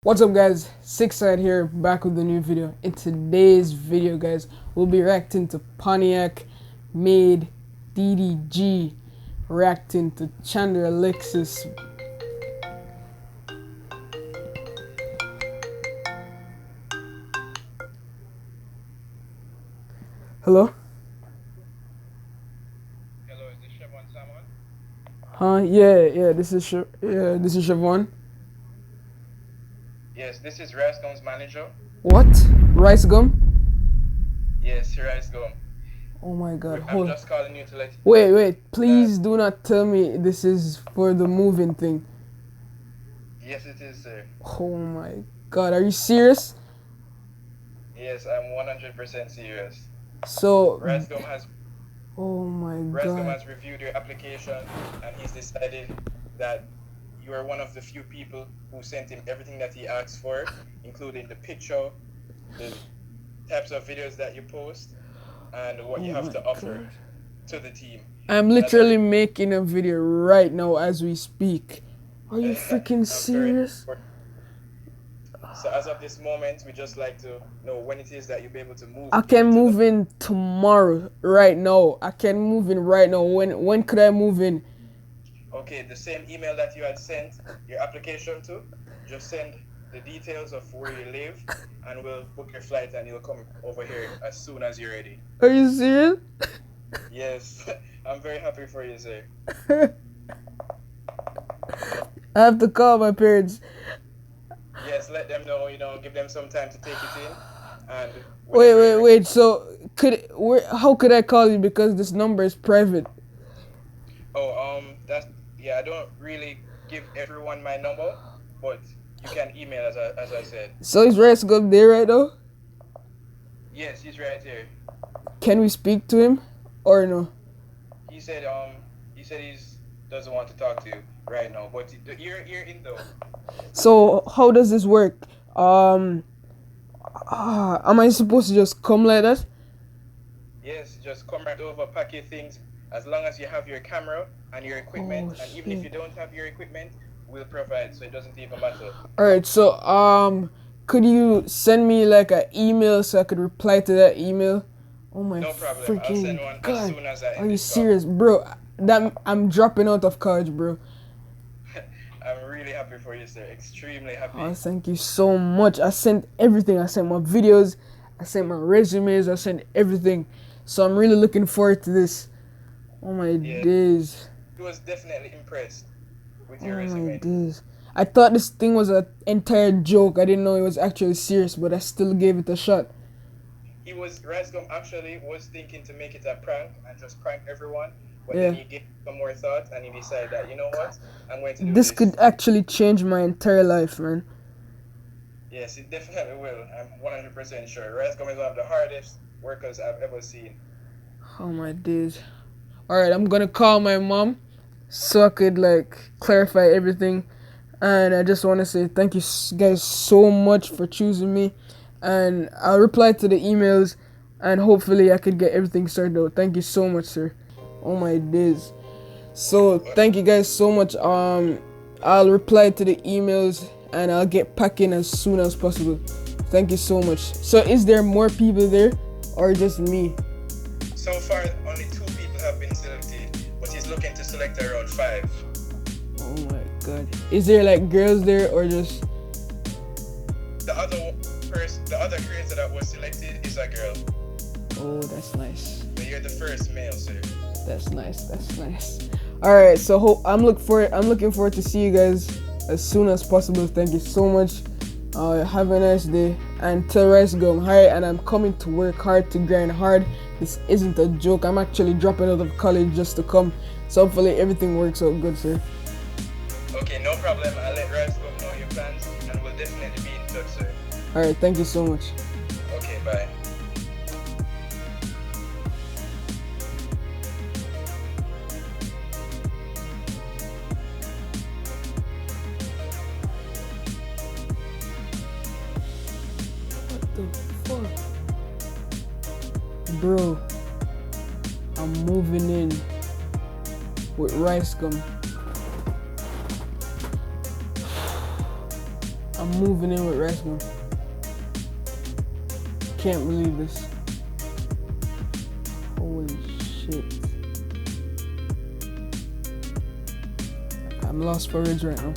What's up guys, Side here, back with a new video. In today's video guys, we'll be reacting to Pontiac made DDG, reacting to Chandler Alexis. Hello? Hello, is this Chevron Salmon? Yeah, this is Siobhan. Yes, this is Ricegum's manager. What? Ricegum? Yes, Ricegum. Oh my god, I'm just calling you to let you Wait, please do not tell me this is for the moving thing. Yes, it is, sir. Oh my god, are you serious? Yes, I'm 100% serious. So, Ricegum has oh my Ricegum god. has reviewed your application and he's decided that you are one of the few people who sent him everything that he asked for, including the picture, the types of videos that you post, and what you have to offer to the team. I'm literally making a video right now as we speak. Are you freaking serious? So as of this moment, we just like to know when it is that you'll be able to move. I can move in tomorrow, right now. I can move in right now. When could I move in? Okay, the same email that you had sent your application to, just send the details of where you live, and we'll book your flight and you'll come over here as soon as you're ready. Are you serious? Yes, I'm very happy for you, sir. I have to call my parents. Yes, let them know, give them some time to take it in. And wait. So how could I call you, because this number is private? Oh, I don't really give everyone my number, but you can email as I said. So is Ricegum there right now? Yes, he's right here. Can we speak to him or no? He said he doesn't want to talk to you right now, but you're in though. So how does this work? Am I supposed to just come like that? Yes, just come right over, pack your things. As long as you have your camera and your equipment, and even if you don't have your equipment, we'll provide, so it doesn't even matter. Alright, so could you send me like an email so I could reply to that email? Oh my no problem. freaking I'll send one god. as soon as I Are you serious, bro? I'm dropping out of college, bro. I'm really happy for you, sir. Extremely happy. Oh, thank you so much. I sent everything. I sent my videos, I sent my resumes, I sent everything. So I'm really looking forward to this. Oh my days. He was definitely impressed with your resume. Oh my days. I thought this thing was an entire joke. I didn't know it was actually serious, but I still gave it a shot. Ricegum actually was thinking to make it a prank and just prank everyone, but then he gave some more thought and he decided that, you know what, I'm going to do this. This could actually change my entire life, man. Yes, it definitely will. I'm 100% sure. Ricegum is one of the hardest workers I've ever seen. Oh my days. Alright, I'm gonna call my mom so I could like clarify everything. And I just want to say thank you guys so much for choosing me. And I'll reply to the emails and hopefully I could get everything sorted out. Thank you so much, sir. Oh my days. So thank you guys so much. I'll reply to the emails and I'll get packing as soon as possible. Thank you so much. So is there more people there or just me? So far only 2 people have been selected, but he's looking to select around 5. Oh my god. Is there like girls there or just the other creator that was selected is a girl. Oh, that's nice. But you're the first male, sir. That's nice. Alright, so I'm looking forward to see you guys as soon as possible. Thank you so much. Have a nice day and tell Ricegum hi, and I'm coming to work hard, to grind hard. This isn't a joke. I'm actually dropping out of college just to come. So hopefully everything works out good, sir. Okay, no problem. I'll let Ricegum know your plans and we'll definitely be in touch, sir. Alright, thank you so much. Okay, bye. What the fuck? Bro, I'm moving in with Ricegum. I'm moving in with Ricegum. Can't believe this. Holy shit. I'm lost for words right now.